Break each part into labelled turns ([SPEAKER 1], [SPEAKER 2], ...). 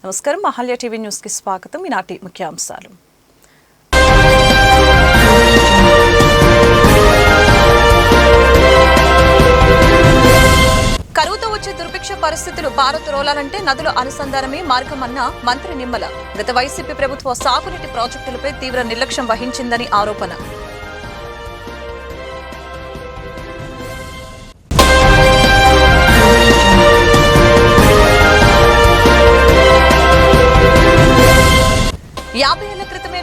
[SPEAKER 1] నమస్కారం, Ahalya TV news కి స్వాగతం. ఈనాటి ముఖ్యాంశాలు. కరువుతో వచ్చే దుర్భిక్ష పరిస్థితులు పారద్రోలాలంటే నదుల అనుసంధానమే మార్గమన్న మంత్రి నిమ్మల. గత వైసీపీ ప్రభుత్వ సాగునీటి ప్రాజెక్టులపై తీవ్ర నిర్లక్ష్యం వహించిందని ఆరోపణ.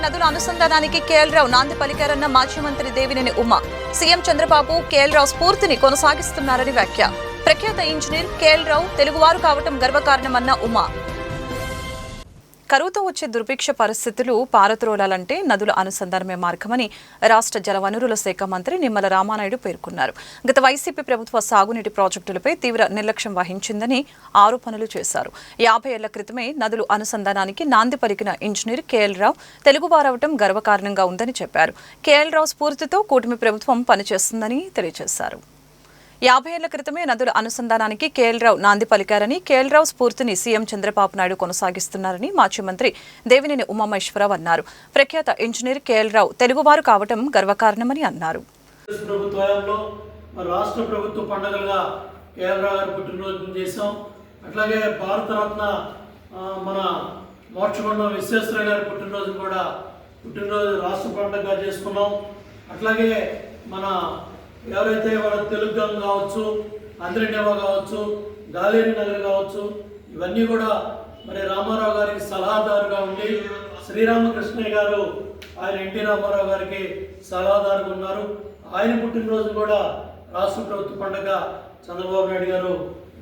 [SPEAKER 1] నదుల అనుసంధానానికి కేఎల్ రావు నాంది పలికారన్న మాజీ మంత్రి దేవినేని ఉమ. సీఎం చంద్రబాబు కేఎల్ రావు స్ఫూర్తిని కొనసాగిస్తున్నారని వ్యాఖ్య. ప్రఖ్యాత ఇంజనీర్ కేఎల్ రావు తెలుగువారు కావటం గర్వకారణమన్న ఉమ. కరువుతో వచ్చే దుర్భిక్ష పరిస్థితులు పారద్రోలాలంటే నదుల అనుసంధానమే మార్గమని రాష్ట్ర జలవనరుల శాఖ మంత్రి నిమ్మల రామానాయుడు పేర్కొన్నారు. గత వైసీపీ ప్రభుత్వ సాగునీటి ప్రాజెక్టులపై తీవ్ర నిర్లక్ష్యం వహించిందని ఆరోపణలు చేశారు. 50 ఏళ్ల క్రితమే నదుల అనుసంధానానికి నాంది పలికిన ఇంజనీర్ కేఎల్ రావు తెలుగువారవటం గర్వకారణంగా ఉందని చెప్పారు. కేఎల్ రావు స్ఫూర్తితో కూటమి ప్రభుత్వం పనిచేస్తుందని తెలియజేశారు. 50 ఏళ్ల క్రితమే నదుల అనుసంధానానికి కేఎల్ రావు నాంది పలికారని, కేఎల్ రావు స్ఫూర్తిని సీఎం చంద్రబాబు నాయుడు కొనసాగిస్తున్నారని మాజీ మంత్రి దేవినేని ఉమామహేశ్వరరావు అన్నారు. ప్రఖ్యాత ఇంజనీర్ కేఎల్ రావు తెలుగువారు కావటం గర్వకారణమని అన్నారు.
[SPEAKER 2] రాష్ట్ర ప్రభుత్వ పండుగలుగా కేఎల్ రావు గారి పుట్టినరోజు చేశాం. అట్లాగే భారతరత్న మన మోక్షగుండం విశ్వేశ్వరయ్య గారి పుట్టినరోజు రాష్ట్ర పండుగగా చేసుకున్నాం. అట్లాగే మన ఎవరైతే వాళ్ళ తెలుగుగం కావచ్చు, అంద్రినేవ కావచ్చు, గాలేరి నగర్ కావచ్చు, ఇవన్నీ కూడా మరి రామారావు గారికి సలహాదారుగా ఉండి, శ్రీరామకృష్ణయ్య గారు ఆయన ఎన్టీ రామారావు గారికి సలహాదారుగా ఉన్నారు. ఆయన పుట్టినరోజు కూడా రాష్ట్ర ప్రభుత్వ పండుగ చంద్రబాబు నాయుడు గారు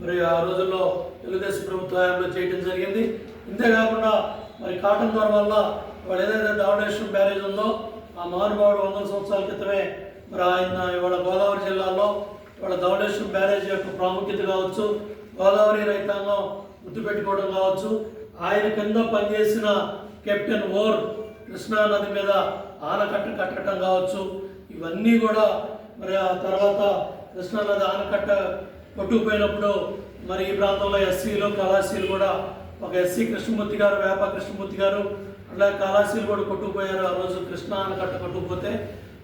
[SPEAKER 2] మరి ఆ రోజుల్లో తెలుగుదేశం ప్రభుత్వ హయాంలో చేయడం జరిగింది. ఇంతేకాకుండా మరి కాటన్ ద్వారా వల్ల వాళ్ళు ఏదైతే దావడేశ్వరం బ్యారేజ్ ఉందో ఆ మహానుభావుడు 100 సంవత్సరాల క్రితమే మరి ఆయన ఇవాళ గోదావరి జిల్లాలో ఇవాళ ధవళేశ్వరం బ్యారేజ్ యొక్క ప్రాముఖ్యత కావచ్చు, గోదావరి రైతాంగం గుర్తుపెట్టుకోవడం కావచ్చు, ఆయన కింద పనిచేసిన కెప్టెన్ ఓర్ కృష్ణా నది మీద ఆనకట్ట కట్టడం కావచ్చు, ఇవన్నీ కూడా మరి ఆ తర్వాత కృష్ణా నది ఆనకట్ట కొట్టుకుపోయినప్పుడు మరి ఈ ప్రాంతంలో ఎస్సీలు కళాశీలు కూడా ఒక ఎస్సీ కృష్ణమూర్తి గారు, వేప కృష్ణమూర్తి గారు అట్లాగే కళాశీలు కూడా కొట్టుకుపోయారు. ఆ రోజు కృష్ణా ఆనకట్ట కొట్టుకుపోతే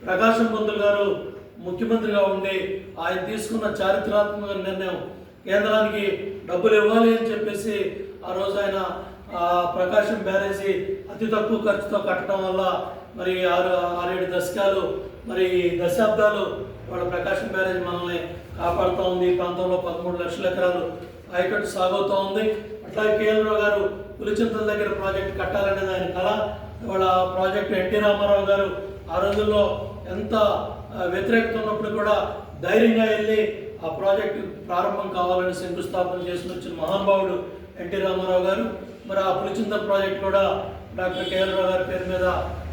[SPEAKER 2] ప్రకాశం పంతులు గారు ముఖ్యమంత్రిగా ఉండి ఆయన తీసుకున్న చారిత్రాత్మక నిర్ణయం కేంద్రానికి డబ్బులు ఇవ్వాలి అని చెప్పేసి ఆ రోజు ఆయన ప్రకాశం బ్యారేజీ అతి తక్కువ ఖర్చుతో కట్టడం వల్ల మరి 6-7 దశకాలు మరి దశాబ్దాలు వాళ్ళ ప్రకాశం బ్యారేజ్ మనల్ని కాపాడుతూ ఉంది. ఈ ప్రాంతంలో 13 లక్షల ఎకరాలు ఆయకట్టు సాగుతూ ఉంది. అట్లాగే కేఎల్ రావు గారు పులిచింతల దగ్గర ప్రాజెక్టు కట్టాలనేది ఆయన కళ. వాళ్ళ ప్రాజెక్టు ఎన్టీ రామారావు గారు ఆ రోజుల్లో ఎంత వ్యతిరేకత ఉన్నప్పుడు కూడా ధైర్యంగా వెళ్ళి ఆ ప్రాజెక్టు ప్రారంభం కావాలని శంకుస్థాపన చేసుకుని వచ్చిన మహానుభావుడు ఎన్టీ రామారావు గారు. మరి ఆ పులిచింతల ప్రాజెక్టు కూడా డాక్టర్ కేఎల్ రావు గారి పేరు మీద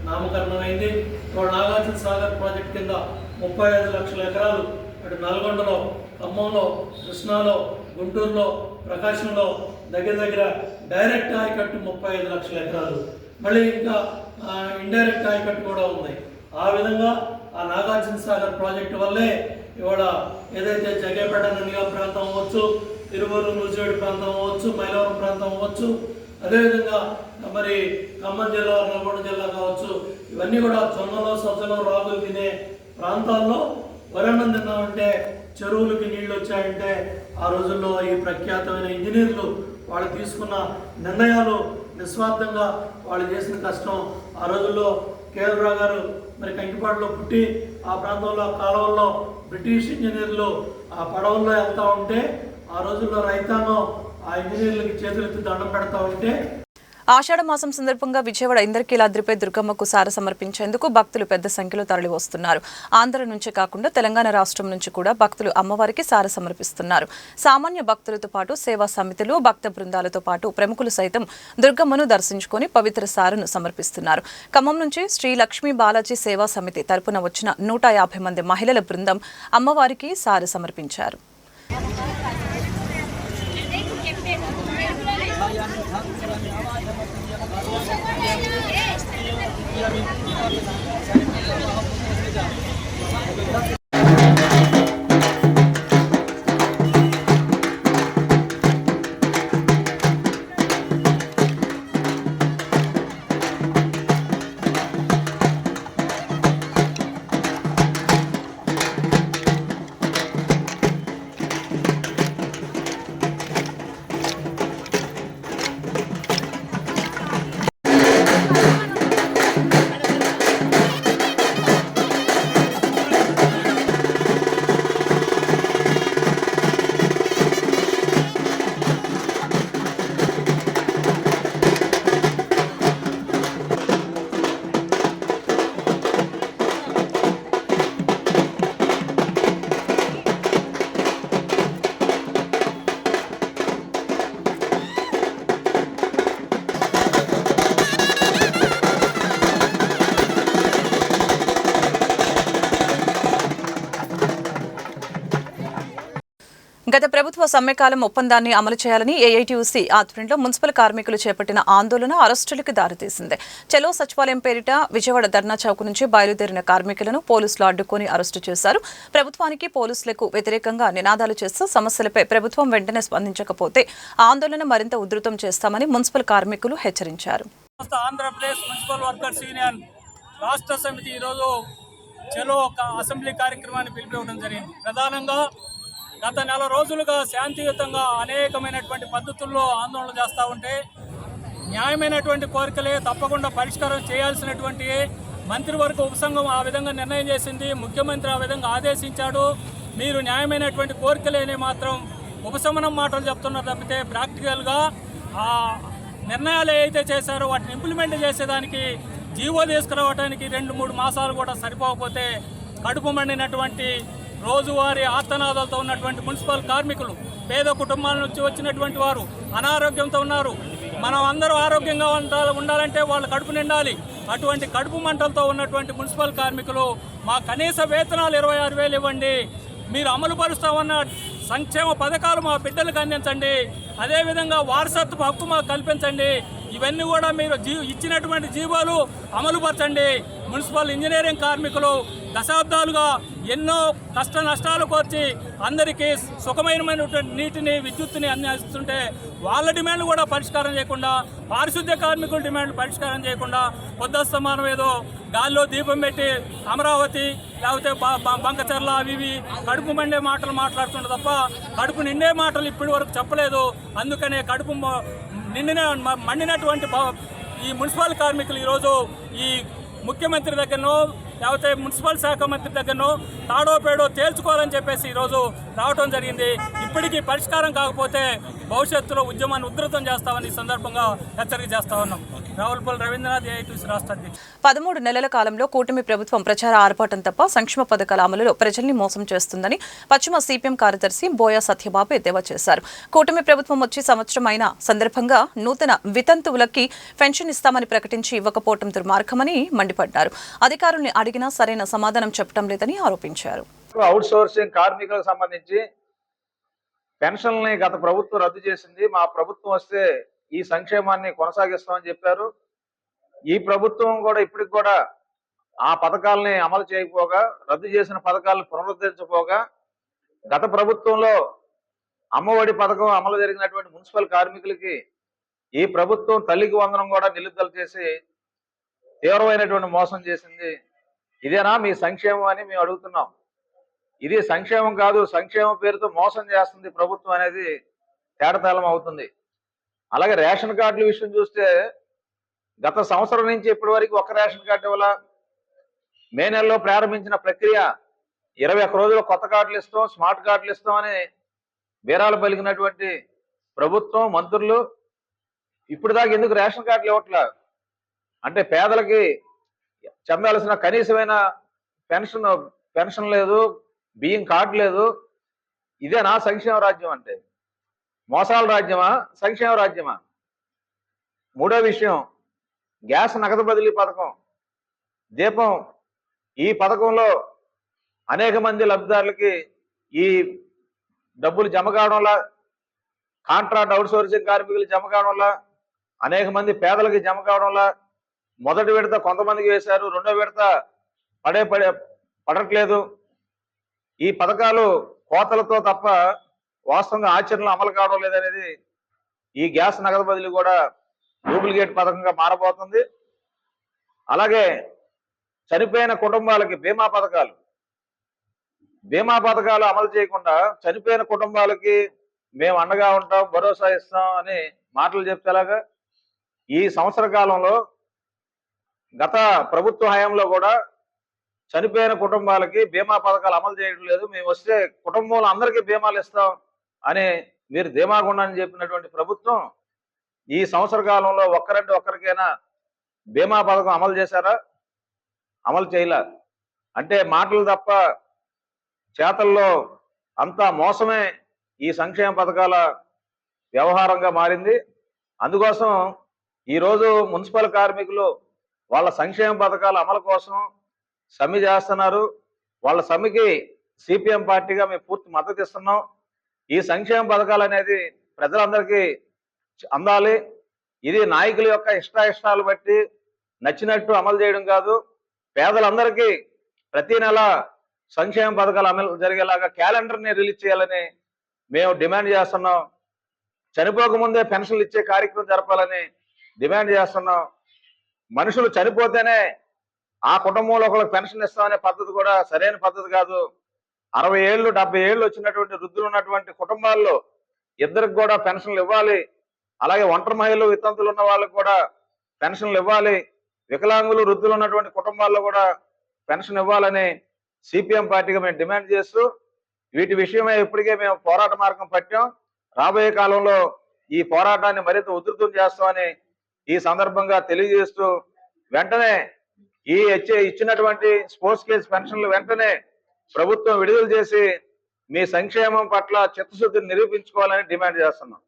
[SPEAKER 2] నామకరణం అయింది. ఇవాళ నాగార్జున సాగర్ ప్రాజెక్టు కింద 35 లక్షల ఎకరాలు అటు నల్గొండలో, ఖమ్మంలో, కృష్ణాలో, గుంటూరులో, ప్రకాశంలో దగ్గర డైరెక్ట్ ఆయకట్టు 35 లక్షల ఎకరాలు, మళ్ళీ ఇంకా ఇండైరెక్ట్ ఆయకట్టు కూడా ఉంది. ఆ విధంగా ఆ నాగార్జున సాగర్ ప్రాజెక్టు వల్లే ఇవాళ ఏదైతే జగేపేట నందిగా ప్రాంతం అవ్వచ్చు, తిరువూరు నూజివేడు ప్రాంతం అవ్వచ్చు, మైలవరం ప్రాంతం అవ్వచ్చు, అదేవిధంగా మరి ఖమ్మం జిల్లా, నల్గొండ జిల్లా కావచ్చు, ఇవన్నీ కూడా జొన్నలో సజ్జలో రాగులు తినే ప్రాంతాల్లో వరన్నం తిన్నామంటే చెరువులకి నీళ్ళు వచ్చాయంటే ఆ రోజుల్లో ఈ ప్రఖ్యాతమైన ఇంజనీర్లు వాళ్ళు తీసుకున్న నిర్ణయాలు, నిస్వార్థంగా వాళ్ళు చేసిన కష్టం. ఆ రోజుల్లో కేఎల్ రావు గారు మరి కంకిపాడులో పుట్టి ఆ ప్రాంతంలో కాలువల్లో బ్రిటిష్ ఇంజనీర్లు ఆ పడవల్లో వెళ్తూ ఉంటే ఆ రోజుల్లో రైతాంగం ఆ ఇంజనీర్లకి చేతులెత్తి దండం పెడతా ఉంటే
[SPEAKER 1] ఆషాఢ మాసం సందర్భంగా విజయవాడ ఇంద్రకీలాద్రిపై దుర్గమ్మకు సార సమర్పించేందుకు భక్తులు పెద్ద సంఖ్యలో తరలి వస్తున్నారు. ఆంధ్ర నుంచే కాకుండా తెలంగాణ రాష్ట్రం నుంచి కూడా భక్తులు అమ్మవారికి సార సమర్పిస్తున్నారు. సామాన్య భక్తులతో పాటు సేవా సమితులు, భక్త బృందాలతో పాటు ప్రముఖులు సైతం దుర్గమ్మను దర్శించుకొని పవిత్ర సారను సమర్పిస్తున్నారు. ఖమ్మం నుంచి శ్రీ లక్ష్మీ బాలాజీ సేవా సమితి తరపున వచ్చిన 150 మంది మహిళల బృందం అమ్మవారికి సార సమర్పించారు. గత ప్రభుత్వ సమ్మెకాలం ఒప్పందాన్ని అమలు చేయాలని ఏఐటీయూసీ ఆధ్వర్యంలో మున్సిపల్ కార్మికులు చేపట్టిన ఆందోళన అరెస్టులకు దారితీసింది. చలో సచివాలయం పేరిట విజయవాడ ధర్నా చౌక్ నుంచి బయలుదేరిన కార్మికులను పోలీసులు అడ్డుకొని అరెస్టు చేశారు. ప్రభుత్వానికి పోలీసులకు వ్యతిరేకంగా నినాదాలు చేస్తూ సమస్యలపై ప్రభుత్వం వెంటనే స్పందించకపోతే ఆందోళన మరింత ఉధృతం చేస్తామని మున్సిపల్ కార్మికులు హెచ్చరించారు.
[SPEAKER 3] ఆంధ్రప్రదేశ్ మున్సిపల్ వర్కర్స్ యూనియన్ రాష్ట్ర సమితి ఈరోజు చలో అసెంబ్లీ కార్యక్రమాన్ని పిలిపివ్వడం జరిగింది. ప్రధానంగా గత నెల రోజులుగా శాంతియుతంగా అనేకమైనటువంటి పద్ధతుల్లో ఆందోళన చేస్తూ ఉంటే న్యాయమైనటువంటి కోరికలే తప్పకుండా పరిష్కారం చేయాల్సినటువంటి మంత్రివర్గ ఉపసంఘం ఆ విధంగా నిర్ణయం చేసింది. ముఖ్యమంత్రి ఆ విధంగా ఆదేశించాడు. మీరు న్యాయమైనటువంటి కోరికలేనే మాత్రం ఉపశమనం మాటలు చెప్తున్నారు తప్పితే ప్రాక్టికల్గా ఆ నిర్ణయాలు ఏవైతే చేశారో వాటిని ఇంప్లిమెంట్ చేసేదానికి జీవో తీసుకురావడానికి 2-3 మాసాలు కూడా సరిపోకపోతే కడుపు మండినటువంటి రోజువారీ ఆర్తనాదాలతో ఉన్నటువంటి మున్సిపల్ కార్మికులు, పేద కుటుంబాల నుంచి వచ్చినటువంటి వారు అనారోగ్యంతో ఉన్నారు. మనం అందరూ ఆరోగ్యంగా ఉండాలంటే వాళ్ళు కడుపు నిండాలి. అటువంటి కడుపు మంటలతో ఉన్నటువంటి మున్సిపల్ కార్మికులు మా కనీస వేతనాలు 26,000 ఇవ్వండి, మీరు అమలు పరుస్తామన్న సంక్షేమ పథకాలు మా బిడ్డలకు అందించండి, అదేవిధంగా వారసత్వ హక్కు మాకు కల్పించండి, ఇవన్నీ కూడా మీరు ఇచ్చినటువంటి జీవోలు అమలుపరచండి. మున్సిపల్ ఇంజనీరింగ్ కార్మికులు దశాబ్దాలుగా ఎన్నో కష్ట నష్టాలు కోర్చి అందరికీ సుఖమైనటువంటి నీటిని, విద్యుత్తుని అందిస్తుంటే వాళ్ళ డిమాండ్లు కూడా పరిష్కారం చేయకుండా, పారిశుద్ధ్య కార్మికుల డిమాండ్లు పరిష్కారం చేయకుండా పొద్దుస్తమానం ఏదో గాల్లో దీపం పెట్టి అమరావతి లేకపోతే బంకచర్ల అవి కడుపు మండే మాటలు మాట్లాడుతుండే తప్ప కడుపు నిండే మాటలు ఇప్పటి వరకు చెప్పలేదు. అందుకనే కడుపు మండినటువంటి ఈ మున్సిపల్ కార్మికులు ఈరోజు ఈ ముఖ్యమంత్రి దగ్గరనో లేకపోతే మున్సిపల్ శాఖ మంత్రి దగ్గరనో తాడో పేడో తేల్చుకోవాలని చెప్పేసి ఈరోజు రావడం జరిగింది. ఇప్పటికీ పరిష్కారం కాకపోతే భవిష్యత్తులో ఉద్యమాన్ని ఉధృతం చేస్తామని ఈ సందర్భంగా హెచ్చరిక చేస్తా ఉన్నాం. రావులపల్లి రవీంద్రనాథ్, ఏఐటీయూసీ రాష్ట్ర అధ్యక్షుడు.
[SPEAKER 1] 13 నెలల కాలంలో కూటమి ప్రభుత్వం ప్రచార ఆర్భాటం తప్ప సంక్షేమ పథకాల అమలులో ప్రజల్ని మోసం చేస్తుందని పశ్చిమ సిపిఎం కార్యదర్శి బోయ సత్యబాబు ఎద్దేవా చేశారు. కూటమి ప్రభుత్వం వచ్చి సంవత్సరం అయిన సందర్భంగా నూతన వితంతువులకి పెన్షన్ ఇస్తామని ప్రకటించి ఇవ్వకపోవడం దుర్మార్గమని మండిపడ్డారు. అధికారుల్ని అడిగినా సరైన సమాధానం చెప్పడం లేదని ఆరోపించారు.
[SPEAKER 4] అవుట్ సోర్సింగ్ కార్మికులకు సంబంధించి పెన్షన్లని గత ప్రభుత్వం రద్దు చేసింది. మా ప్రభుత్వం వస్తే ఈ సంక్షేమాన్ని కొనసాగిస్తామని చెప్పారు. ఈ ప్రభుత్వం కూడా ఇప్పటికి కూడా ఆ పథకాలని అమలు చేయకపోగా, రద్దు చేసిన పథకాలను పునరుద్ధరించకపోగా, గత ప్రభుత్వంలో అమ్మఒడి పథకం అమలు జరిగినటువంటి మున్సిపల్ కార్మికులకి ఈ ప్రభుత్వం తల్లికి వందనం కూడా నిలుపుదల చేసి తీవ్రమైనటువంటి మోసం చేసింది. ఇదేనా మీ సంక్షేమం అని మేము అడుగుతున్నాం. ఇది సంక్షేమం కాదు, సంక్షేమం పేరుతో మోసం చేస్తుంది ప్రభుత్వం అనేది తేటతెల్లం అవుతుంది. అలాగే రేషన్ కార్డుల విషయం చూస్తే గత సంవత్సరం నుంచి ఇప్పటి వరకు ఒక్క రేషన్ కార్డు ఇవ్వాల. మే నెలలో ప్రారంభించిన ప్రక్రియ 21 రోజులు కొత్త కార్డులు ఇస్తాం, స్మార్ట్ కార్డులు ఇస్తామని బీరాలు పలికినటువంటి ప్రభుత్వం, మంత్రులు ఇప్పుడు దాకా ఎందుకు రేషన్ కార్డులు ఇవ్వట్లా? అంటే పేదలకి చెందాల్సిన కనీసమైన పెన్షన్ లేదు, బియ్యం కార్డు లేదు. ఇదే నా సంక్షేమ రాజ్యం అంటే? మోసాల రాజ్యమా, సంక్షేమ రాజ్యమా? మూడో విషయం, గ్యాస్ నగదు బదిలీ పథకం, దీపం. ఈ పథకంలో అనేక మంది లబ్ధిదారులకి ఈ డబ్బులు జమ కావడంలా, కాంట్రాక్ట్ అవుట్ సోర్సింగ్ కార్మికులు జమ కావడంలా, అనేక మంది పేదలకి జమ కావడంలా, మొదటి విడత కొంతమందికి వేశారు, రెండో విడత పడట్లేదు. ఈ పథకాలు కోతలతో తప్ప వాస్తవంగా ఆచరణలో అమలు కావడం లేదనేది ఈ గ్యాస్ నగదు బదిలీ కూడా డూప్లికేట్ పథకంగా మారబోతుంది. అలాగే చనిపోయిన కుటుంబాలకి బీమా పథకాలు అమలు చేయకుండా చనిపోయిన కుటుంబాలకి మేము అండగా ఉంటాం, భరోసా ఇస్తాం అని మాటలు చెప్తేలాగా ఈ సంవత్సర కాలంలో గత ప్రభుత్వ హయాంలో కూడా చనిపోయిన కుటుంబాలకి బీమా పథకాలు అమలు చేయడం లేదు. మేము వస్తే కుటుంబంలో అందరికీ బీమాలు ఇస్తాం అని మీరు ధీమాగుండని చెప్పినటువంటి ప్రభుత్వం ఈ సంవత్సర కాలంలో ఒక్కరికైనా బీమా పథకం అమలు చేశారా? అమలు చేయలే. అంటే మాటలు తప్ప చేతల్లో అంతా మోసమే ఈ సంక్షేమ పథకాల వ్యవహారంగా మారింది. అందుకోసం ఈరోజు మున్సిపల్ కార్మికులు వాళ్ళ సంక్షేమ పథకాల అమలు కోసం సమ్మె చేస్తున్నారు. వాళ్ళ సమ్మెకి సిపిఎం పార్టీగా మేము పూర్తి మద్దతు ఇస్తున్నాం. ఈ సంక్షేమ పథకాలు అనేది ప్రజలందరికీ అందాలి. ఇది నాయకుల యొక్క ఇష్టాయిష్టాలు బట్టి నచ్చినట్టు అమలు చేయడం కాదు. పేదలందరికీ ప్రతి నెల సంక్షేమ పథకాలు అమలు జరిగేలాగా క్యాలెండర్ని రిలీజ్ చేయాలని మేము డిమాండ్ చేస్తున్నాం. చనిపోకముందే పెన్షన్లు ఇచ్చే కార్యక్రమం జరపాలని డిమాండ్ చేస్తున్నాం. మనుషులు చనిపోతేనే ఆ కుటుంబంలో ఒకరికి పెన్షన్ ఇస్తామనే పద్ధతి కూడా సరైన పద్ధతి కాదు. 60 ఏళ్ళు 70 ఏళ్ళు వచ్చినటువంటి వృద్ధులు ఉన్నటువంటి కుటుంబాల్లో ఇద్దరికి కూడా పెన్షన్లు ఇవ్వాలి. అలాగే ఒంటరి మహిళలు వితంతులు ఉన్న వాళ్ళకి కూడా పెన్షన్లు ఇవ్వాలి. వికలాంగులు వృద్ధులు ఉన్నటువంటి కుటుంబాల్లో కూడా పెన్షన్ ఇవ్వాలని సిపిఎం పార్టీగా మేము డిమాండ్ చేస్తూ వీటి విషయమై ఇప్పటికే మేము పోరాట మార్గం పట్టాం. రాబోయే కాలంలో ఈ పోరాటాన్ని మరింత ఉధృతం చేస్తామని ఈ సందర్భంగా తెలియజేస్తూ వెంటనే ఈ ఇచ్చినటువంటి స్పోర్ట్స్ కేసు పెన్షన్లు వెంటనే ప్రభుత్వం విడుదల చేసి మీ సంక్షేమం పట్ల చిత్తశుద్ధిని నిరూపించుకోవాలని డిమాండ్ చేస్తున్నాం.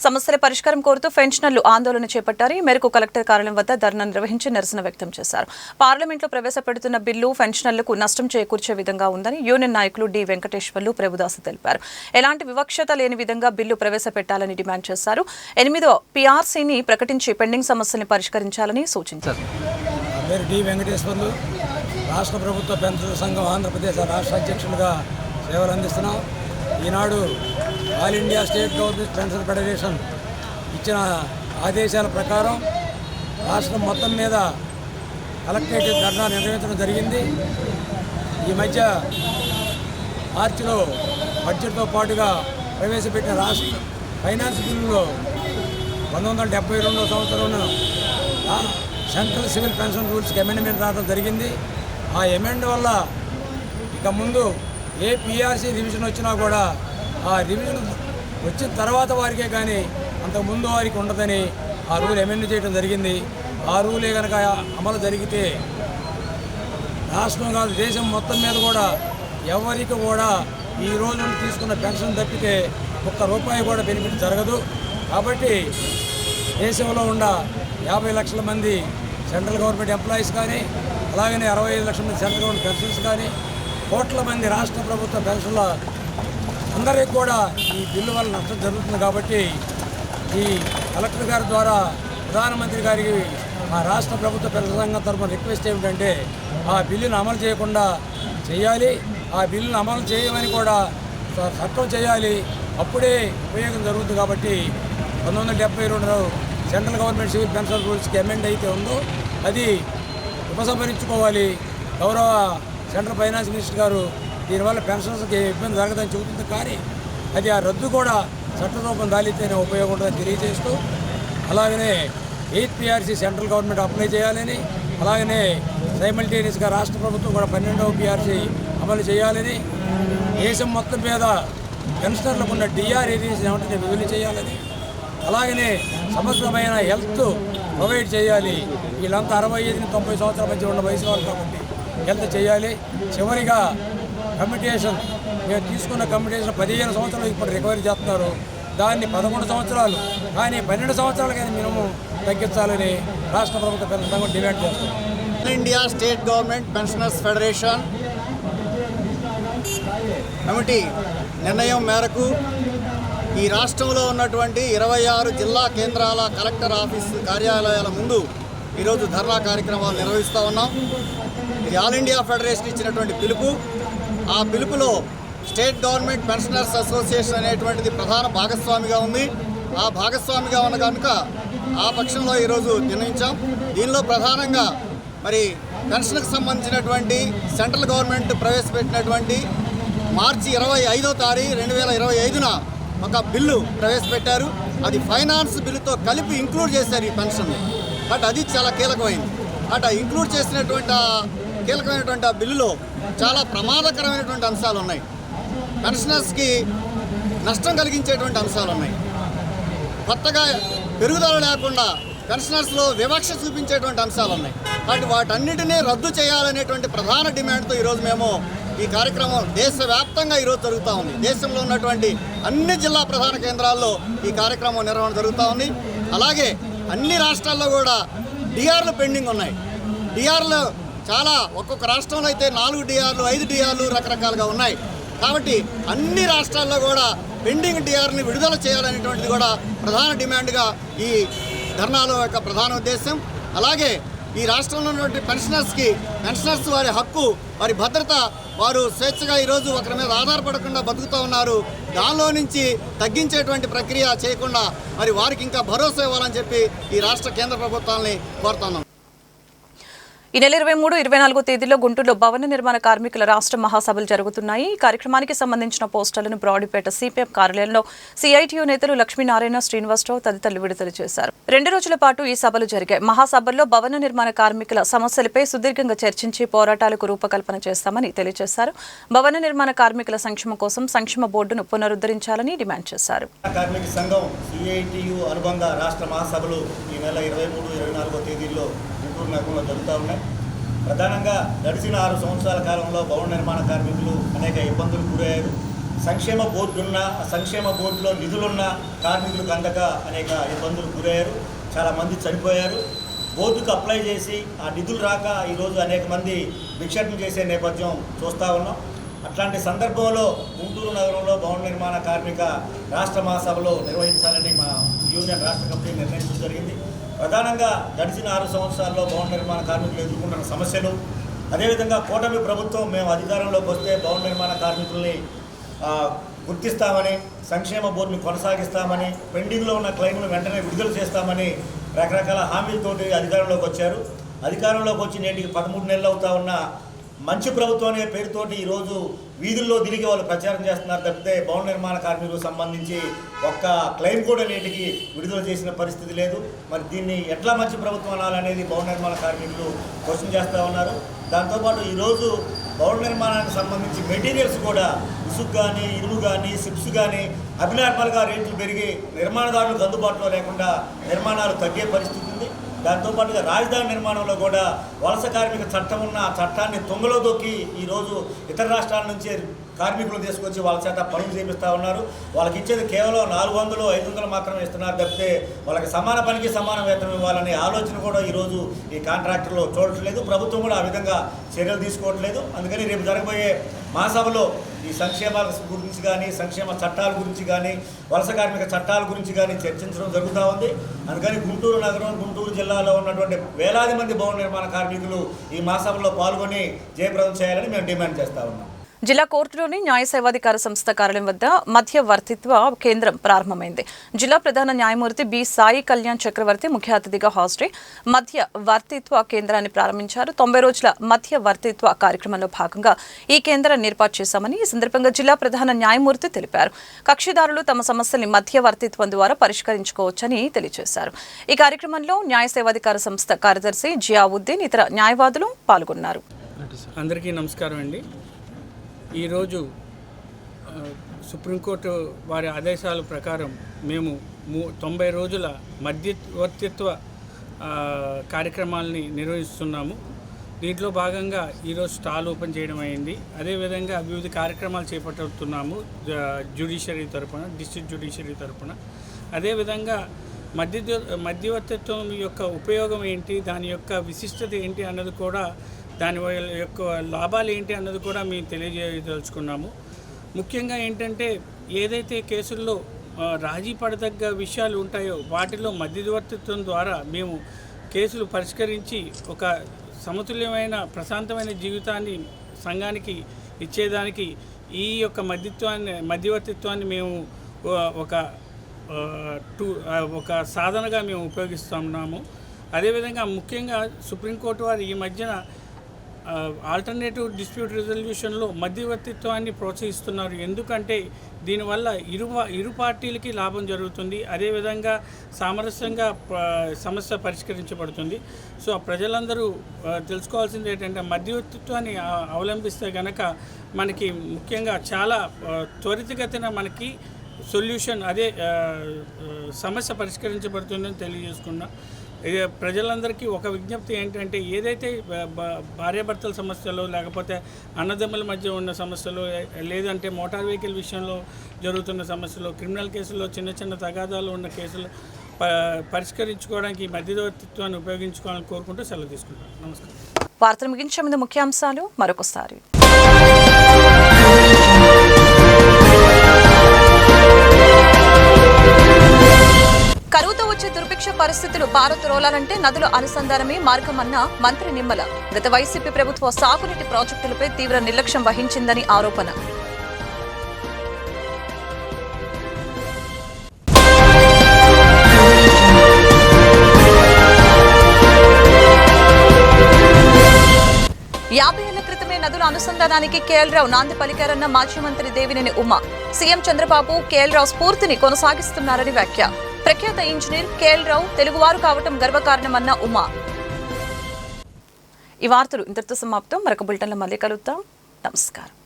[SPEAKER 1] సమస్యల పరిష్కారం కోరుతూ పెన్షనర్లు ఆందోళన చేపట్టారు. ఈ మేరకు కలెక్టర్ కార్యాలయం వద్ద ధర్నా నిర్వహించి నిరసన వ్యక్తం చేశారు. పార్లమెంట్లో ప్రవేశపెడుతున్న బిల్లు పెన్షనర్లకు నష్టం చేకూర్చే విధంగా ఉందని యూనియన్ నాయకులు డి వెంకటేశ్వర్లు ప్రభుదాస్ తెలిపారు. ఎలాంటి వివక్షత లేని విధంగా బిల్లు ప్రవేశపెట్టాలని డిమాండ్ చేశారు. 8వ పీఆర్సీని ప్రకటించి పెండింగ్ సమస్యల్ని పరిష్కరించాలని సూచించారు.
[SPEAKER 5] పేరు డి వెంకటేశ్వర్లు, రాష్ట్ర ప్రభుత్వ పెన్షన్ సంఘం ఆంధ్రప్రదేశ్ రాష్ట్ర అధ్యక్షులుగా సేవలు అందిస్తున్నాం. ఈనాడు all India state government pension federation ఇచ్చిన ఆదేశాల ప్రకారం రాష్ట్రం మొత్తం మీద కలెక్టరేట్ ధర్నా నిర్వహించడం జరిగింది. ఈ మధ్య మార్చిలో బడ్జెట్తో పాటుగా ప్రవేశపెట్టిన రాష్ట్ర ఫైనాన్స్ బిల్లులో 1972 సంవత్సరంలో సెంట్రల్ సివిల్ పెన్షన్ రూల్స్కి అమెండ్మెంట్ రావడం జరిగింది. ఆ అమెండ్ వల్ల ఇక ముందు ఏ పీఆర్సీ రివిజన్ వచ్చినా కూడా ఆ రివిజన్ వచ్చిన తర్వాత వారికే కానీ అంతకుముందు వారికి ఉండదని ఆ రూల్ అమెండ్ చేయడం జరిగింది. ఆ రూలే కనుక అమలు జరిగితే రాష్ట్రం కాదు దేశం మొత్తం మీద కూడా ఎవరికి కూడా ఈ రోజు తీసుకున్న పెన్షన్ తప్పితే ₹1 కూడా బెనిఫిట్ జరగదు. కాబట్టి దేశంలో ఉన్న 50 లక్షల మంది సెంట్రల్ గవర్నమెంట్ ఎంప్లాయీస్ కానీ అలాగనే 65 లక్షల మంది సెంట్రల్ గవర్నమెంట్ పెన్షన్స్ కానీ కోట్ల మంది రాష్ట్ర ప్రభుత్వ పెన్షన్ల అందరికీ కూడా ఈ బిల్లు వల్ల నష్టం జరుగుతుంది. కాబట్టి ఈ కలెక్టర్ గారి ద్వారా ప్రధానమంత్రి గారికి మా రాష్ట్ర ప్రభుత్వ పెన్షన్ సంఘం తరఫున రిక్వెస్ట్ ఏమిటంటే ఆ బిల్లును అమలు చేయకుండా చేయాలి. ఆ బిల్లును అమలు చేయమని కూడా చట్టం చేయాలి. అప్పుడే ఉపయోగం జరుగుతుంది. కాబట్టి 1972 సెంట్రల్ గవర్నమెంట్ సివిల్ పెన్షన్ రూల్స్కి అమెండ్ అయితే ఉందో అది ఉపసంహరించుకోవాలి. గౌరవ సెంట్రల్ ఫైనాన్స్ మినిస్టర్ గారు దీనివల్ల పెన్షన్స్కి ఇబ్బంది జరగదని చెబుతుంది. కానీ అది ఆ రద్దు కూడా చట్టరూపం దాలితేనే ఉపయోగం ఉంటుందని తెలియజేస్తూ అలాగనే 8th PRC central government apply చేయాలని అలాగనే సైమల్టేనియస్గా రాష్ట్ర ప్రభుత్వం కూడా 12వ పీఆర్సీ అమలు చేయాలని దేశం మొత్తం మీద పెన్షనర్లకు ఉన్న డిఆర్ ఏరియాస్ ఏమంటే విడుదల చేయాలని అలాగనే సమగ్రమైన హెల్త్ ప్రొవైడ్ చేయాలి. వీళ్ళంతా 65-90 సంవత్సరాల మధ్య ఉన్న వయసు వాళ్ళు కాబట్టి హెల్త్ చేయాలి. చివరిగా కమ్యూటేషన్ మేము తీసుకున్న కమ్యూటేషన్ 15 సంవత్సరాలు ఇప్పుడు రికవరీ చేస్తున్నారు. దాన్ని 11 సంవత్సరాలు కానీ 12 సంవత్సరాలు కానీ మినిమం తగ్గించాలని రాష్ట్ర ప్రభుత్వ పెన్షన్ సంఘం డిమాండ్ చేస్తాం.
[SPEAKER 6] All India state government pensioners federation committee నిర్ణయం మేరకు ఈ రాష్ట్రంలో ఉన్నటువంటి 26 జిల్లా కేంద్రాల కలెక్టర్ ఆఫీసు కార్యాలయాల ముందు ఈరోజు ధర్నా కార్యక్రమాలు నిర్వహిస్తూ ఉన్నాం. ఇది ఆల్ ఇండియా ఫెడరేషన్ ఇచ్చినటువంటి పిలుపు. ఆ పిలుపులో స్టేట్ గవర్నమెంట్ పెన్షనర్స్ అసోసియేషన్ అనేటువంటిది ప్రధాన భాగస్వామిగా ఉంది. ఆ భాగస్వామిగా ఉన్న కనుక ఆ పక్షంలో ఈరోజు నిర్ణయించాం. దీనిలో ప్రధానంగా మరి పెన్షన్కి సంబంధించినటువంటి సెంట్రల్ గవర్నమెంట్ ప్రవేశపెట్టినటువంటి మార్చి 25వ తారీఖు 2025న ఒక బిల్లు ప్రవేశపెట్టారు. అది ఫైనాన్స్ బిల్లుతో కలిపి ఇంక్లూడ్ చేశారు ఈ పెన్షన్. బట్ అది చాలా కీలకమైంది. అటు ఇంక్లూడ్ చేసినటువంటి కీలకమైనటువంటి ఆ బిల్లులో చాలా ప్రమాదకరమైనటువంటి అంశాలు ఉన్నాయి. పెన్షనర్స్కి నష్టం కలిగించేటువంటి అంశాలు ఉన్నాయి. కొత్తగా పెరుగుదల లేకుండా పెన్షనర్స్లో వివక్ష చూపించేటువంటి అంశాలు ఉన్నాయి. కాబట్టి వాటన్నిటినీ రద్దు చేయాలనేటువంటి ప్రధాన డిమాండ్తో ఈరోజు మేము ఈ కార్యక్రమం దేశవ్యాప్తంగా ఈరోజు జరుగుతూ ఉంది. దేశంలో ఉన్నటువంటి అన్ని జిల్లా ప్రధాన కేంద్రాల్లో ఈ కార్యక్రమం నిర్వహణ జరుగుతూ ఉంది. అలాగే అన్ని రాష్ట్రాల్లో కూడా డిఆర్లు పెండింగ్ ఉన్నాయి. డిఆర్లు చాలా ఒక్కొక్క రాష్ట్రంలో అయితే 4 డిఆర్లు 5 డిఆర్లు రకరకాలుగా ఉన్నాయి. కాబట్టి అన్ని రాష్ట్రాల్లో కూడా పెండింగ్ టీఆర్ని విడుదల చేయాలనేటువంటిది కూడా ప్రధాన డిమాండ్గా ఈ ధర్నాలో యొక్క ప్రధాన ఉద్దేశం. అలాగే ఈ రాష్ట్రంలో ఉన్నటువంటి పెన్షనర్స్ వారి హక్కు, వారి భద్రత, వారు స్వేచ్ఛగా ఈరోజు ఒకరి మీద ఆధారపడకుండా బతుకుతూ ఉన్నారు. దానిలో నుంచి తగ్గించేటువంటి ప్రక్రియ చేయకుండా మరి వారికి ఇంకా భరోసా ఇవ్వాలని చెప్పి ఈ రాష్ట్ర కేంద్ర ప్రభుత్వాలని కోరుతున్నాం.
[SPEAKER 1] ఈ నెల 23, 24 తేదీల్లో గుంటూరులో భవన నిర్మాణ కార్మికుల రాష్ట్ర మహాసభలు జరుగుతున్నాయి. ఈ కార్యక్రమానికి సంబంధించిన పోస్టర్లను బ్రాడీపేట సిపిఎం కార్యాలయంలో సిఐటియు నేతలు లక్ష్మీనారాయణ, శ్రీనివాసరావు తదితరులు విడుదల చేశారు. 2 రోజుల పాటు ఈ సభలు జరిగాయి. మహాసభల్లో భవన నిర్మాణ కార్మికుల సమస్యలపై సుదీర్ఘంగా చర్చించి పోరాటాలకు రూపకల్పన చేస్తామని తెలియజేశారు. భవన నిర్మాణ కార్మికుల సంక్షేమం కోసం సంక్షేమ బోర్డును పునరుద్ధరించాలని డిమాండ్ చేశారు.
[SPEAKER 6] కార్మిక సంఘం సిఐటియు అనుబంధ రాష్ట్ర మహాసభలు ఈ నెల 23, 24 తేదీల్లో గుంటూరు నగరంలో జరుగుతూ ఉన్నాయి. ప్రధానంగా గడిచిన 6 సంవత్సరాల కాలంలో భవన నిర్మాణ కార్మికులు అనేక ఇబ్బందులు గురయ్యారు. సంక్షేమ బోర్డున్న, సంక్షేమ బోర్డులో నిధులున్న కార్మికులకు అందక అనేక ఇబ్బందులు గురయ్యారు. చాలామంది చనిపోయారు. బోర్డుకు అప్లై చేసి ఆ నిధులు రాక ఈరోజు అనేక మంది భిక్షాటన చేసే నేపథ్యం చూస్తూ ఉన్నాం. అట్లాంటి సందర్భంలో గుంటూరు నగరంలో భవన నిర్మాణ కార్మిక రాష్ట్ర మహాసభలో నిర్వహించాలని మా యూనియన్ రాష్ట్ర కమిటీ నిర్ణయించడం జరిగింది. ప్రధానంగా గడిచిన 6 సంవత్సరాల్లో భవన నిర్మాణ కార్మికులు ఎదుర్కొంటున్న సమస్యలు, అదేవిధంగా కూటమి ప్రభుత్వం మేము అధికారంలోకి వస్తే భవన నిర్మాణ కార్మికుల్ని గుర్తిస్తామని, సంక్షేమ బోర్డుని కొనసాగిస్తామని, పెండింగ్లో ఉన్న క్లెయిమ్లు వెంటనే విడుదల చేస్తామని రకరకాల హామీలతోటి అధికారంలోకి వచ్చారు. అధికారంలోకి వచ్చి నేటికి 13 నెలలు అవుతా ఉన్న మంచి ప్రభుత్వం అనే పేరుతోటి ఈరోజు వీధుల్లో తిరిగి వాళ్ళు ప్రచారం చేస్తున్నారు తప్పితే భవన నిర్మాణ కార్మికులకు సంబంధించి ఒక్క క్లెయిమ్ కూడా నేటికి విడుదల చేసిన పరిస్థితి లేదు. మరి దీన్ని ఎట్లా మంచి ప్రభుత్వం అనాలనేది భవన నిర్మాణ కార్మికులు క్వశ్చన్ చేస్తూ ఉన్నారు. దాంతోపాటు ఈరోజు భవన నిర్మాణానికి సంబంధించి మెటీరియల్స్ కూడా ఇసుక్ కానీ, ఇనుము కానీ, సిప్స్ కానీ అభినార్మల్గా రేట్లు పెరిగి నిర్మాణదారులకు అందుబాటులో లేకుండా నిర్మాణాలు తగ్గే పరిస్థితి ఉంది. దాంతోపాటుగా రాజధాని నిర్మాణంలో కూడా వలస కార్మిక చట్టం ఉన్న ఆ చట్టాన్ని తొంగలో దొక్కి ఈరోజు ఇతర రాష్ట్రాల నుంచి కార్మికులు తీసుకొచ్చి వాళ్ళ చేత పనులు చేపిస్తూ ఉన్నారు. వాళ్ళకి ఇచ్చేది కేవలం 400, 500 మాత్రమే ఇస్తున్నారు తప్పితే వాళ్ళకి సమాన పనికి సమాన వేతనం ఇవ్వాలనే ఆలోచన కూడా ఈరోజు ఈ కాంట్రాక్టర్లో చూడట్లేదు. ప్రభుత్వం కూడా ఆ విధంగా చర్యలు తీసుకోవట్లేదు. అందుకని రేపు జరగబోయే మహాసభలో ఈ సంక్షేమాల గురించి కానీ, సంక్షేమ చట్టాల గురించి కానీ, వలస కార్మిక చట్టాల గురించి కానీ చర్చించడం జరుగుతూ ఉంది. అందుకని గుంటూరు నగరం, గుంటూరు జిల్లాలో ఉన్నటువంటి వేలాది మంది భవన నిర్మాణ కార్మికులు ఈ మహాసభలో పాల్గొని జయప్రదం చేయాలని మేము డిమాండ్ చేస్తూ ఉన్నాం.
[SPEAKER 1] జిల్లా కోర్టులోని న్యాయ సేవాధికార సంస్థ కార్యాలయం వద్ద మధ్యవర్తిత్వ కేంద్రం ప్రారంభమైంది. జిల్లా ప్రధాన న్యాయమూర్తి బి సాయి కళ్యాణ్ చక్రవర్తి ముఖ్య అతిథిగా హాజరై మధ్యవర్తిత్వ కేంద్రాన్ని ప్రారంభించారు. 90 రోజుల మధ్యవర్తిత్వ కార్యక్రమంలో భాగంగా ఈ కేంద్రాన్ని ఏర్పాటు చేశామని ఈ సందర్భంగా జిల్లా ప్రధాన న్యాయమూర్తి తెలిపారు. కక్షిదారులు తమ సమస్యల్ని మధ్యవర్తిత్వం ద్వారా పరిష్కరించుకోవచ్చని తెలియజేశారు. ఈ కార్యక్రమంలో న్యాయ సేవాధికార సంస్థ కార్యదర్శి జియావుద్దీన్, ఇతర న్యాయవాదులు పాల్గొన్నారు.
[SPEAKER 3] అందరికీ నమస్కారం అండి. ఈరోజు సుప్రీంకోర్టు వారి ఆదేశాల ప్రకారం మేము 90 రోజుల మధ్యవర్తిత్వ కార్యక్రమాలని నిర్వహిస్తున్నాము. దీంట్లో భాగంగా ఈరోజు స్టాల్ ఓపెన్ చేయడం అయింది. అదేవిధంగా వివిధ కార్యక్రమాలు చేపట్టుతున్నాము జ్యుడిషియరీ తరపున, డిస్ట్రిక్ట్ జ్యుడిషియరీ తరపున. అదేవిధంగా మధ్యవర్తిత్వం యొక్క ఉపయోగం ఏంటి, దాని యొక్క విశిష్టత ఏంటి అన్నది కూడా, దాని యొక్క లాభాలు ఏంటి అన్నది కూడా మేము తెలియజేయదలుచుకున్నాము. ముఖ్యంగా ఏంటంటే ఏదైతే కేసుల్లో రాజీ పడదగ్గ విషయాలు ఉంటాయో వాటిలో మధ్యవర్తిత్వం ద్వారా మేము కేసులు పరిష్కరించి ఒక సమతుల్యమైన ప్రశాంతమైన జీవితాన్ని సంఘానికి ఇచ్చేదానికి ఈ యొక్క మధ్యవర్తిత్వాన్ని మేము ఒక సాధనగా మేము ఉపయోగిస్తున్నాము. అదేవిధంగా ముఖ్యంగా సుప్రీంకోర్టు వారు ఈ మధ్యన ఆల్టర్నేటివ్ డిస్ప్యూట్ రిజల్యూషన్లో మధ్యవర్తిత్వాన్ని ప్రోత్సహిస్తున్నారు. ఎందుకంటే దీనివల్ల ఇరు పార్టీలకి లాభం జరుగుతుంది. అదేవిధంగా సామరస్యంగా సమస్య పరిష్కరించబడుతుంది. సో ప్రజలందరూ తెలుసుకోవాల్సింది ఏంటంటే మధ్యవర్తిత్వాన్ని అవలంబిస్తే కనుక మనకి ముఖ్యంగా చాలా త్వరితగతిన మనకి సొల్యూషన్, అదే సమస్య పరిష్కరించబడుతుందని తెలియజేసుకున్నా. ప్రజలందరికీ ఒక విజ్ఞప్తి ఏంటంటే ఏదైతే భార్యాభర్తల సమస్యలు, లేకపోతే అన్నదమ్ముల మధ్య ఉన్న సమస్యలు, లేదంటే మోటార్ వెహికల్ విషయంలో జరుగుతున్న సమస్యలు, క్రిమినల్ కేసుల్లో చిన్న చిన్న తగాదాలు ఉన్న కేసులు పరిష్కరించుకోవడానికి మధ్యవర్తిత్వాన్ని ఉపయోగించుకోవాలని కోరుకుంటూ సెలవు తీసుకుంటాను. నమస్కారం.
[SPEAKER 1] వార్తలు ముగించే ముందు ముఖ్యాంశాలు మరొకసారి. ప్రతిపక్ష పరిస్థితులు పారద్రోలాలంటే నదుల అనుసంధానమే మార్గమన్న మంత్రి నిమ్మల. గత వైసీపీ ప్రభుత్వ సాగునీటి ప్రాజెక్టులపై తీవ్ర నిర్లక్ష్యం వహించిందని ఆరోపణ. నదుల అనుసంధానానికి కేఎల్ రావు నాంది పలికారన్న మాజీ మంత్రి దేవినేని ఉమ. సీఎం చంద్రబాబు కేఎల్ రావు స్ఫూర్తిని కొనసాగిస్తున్నారని వ్యాఖ్య. ప్రఖ్యాత ఇంజనీర్ కేఎల్ రావు తెలుగువారు కావటం గర్వకారణమన్న ఉమ. ఈ వార్తలు ఇంతటితో సమాప్తం. మరొక బులెటిన్లో మళ్ళీ కలుద్దాం. నమస్కారం.